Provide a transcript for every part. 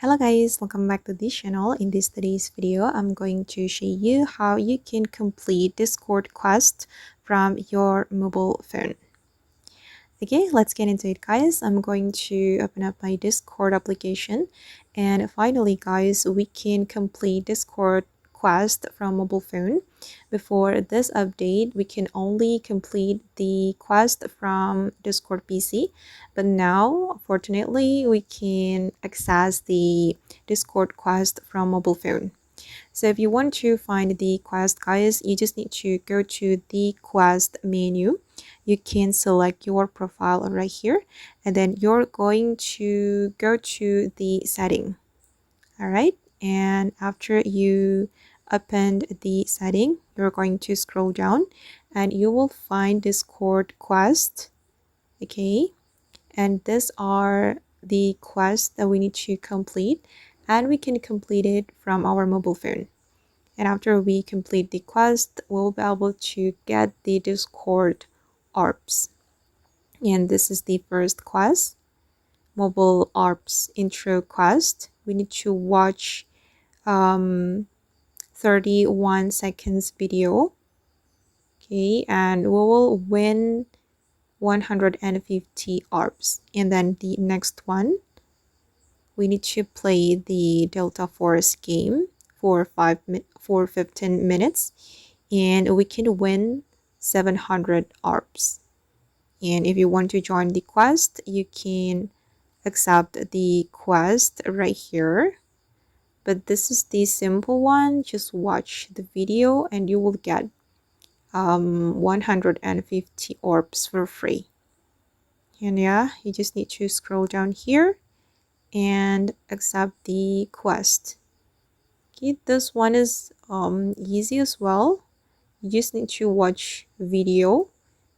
Hello guys, welcome back to this channel. In today's video, I'm going to show you how you can complete Discord quest from your mobile phone. Okay, let's get into it guys. I'm going to open up my Discord application, and finally guys, we can complete Discord quest from mobile phone. Before this update, we can only complete the quest from Discord PC, but now fortunately we can access the Discord quest from mobile phone. So if you want to find the quest guys, you just need to go to the quest menu. You can select your profile right here, and then you're going to go to the setting. All right, and after you opened the setting, you're going to scroll down and you will find Discord quest. Okay, and these are the quests that we need to complete, and we can complete it from our mobile phone. And after we complete the quest, we'll be able to get the Discord Arps. And this is the first quest, mobile Arps intro quest. We need to watch 31 seconds video. Okay, and we will win 150 Arps. And then the next one, we need to play the Delta Force game for 15 minutes, and we can win 700 Arps. And if you want to join the quest, you can accept the quest right here. But this is the simple one. Just watch the video and you will get 150 Arps for free. And yeah, you just need to scroll down here and accept the quest. Okay, this one is easy as well. You just need to watch video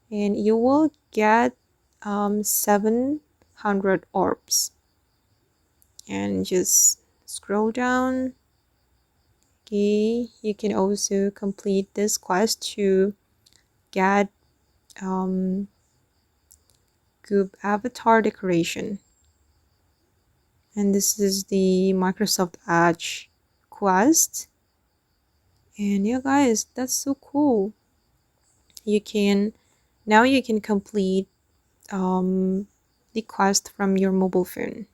and you will get 700 Arps. And just scroll down. Okay, you can also complete this quest to get Goop avatar decoration. And this is the Microsoft Edge quest. And yeah guys, that's so cool. You can complete the quest from your mobile phone.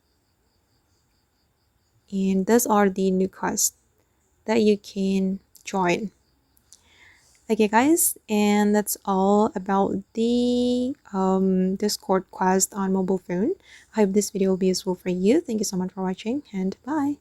And those are the new quests that you can join. Okay guys, and that's all about the Discord quest on mobile phone. I hope this video will be useful for you. Thank you so much for watching, and bye.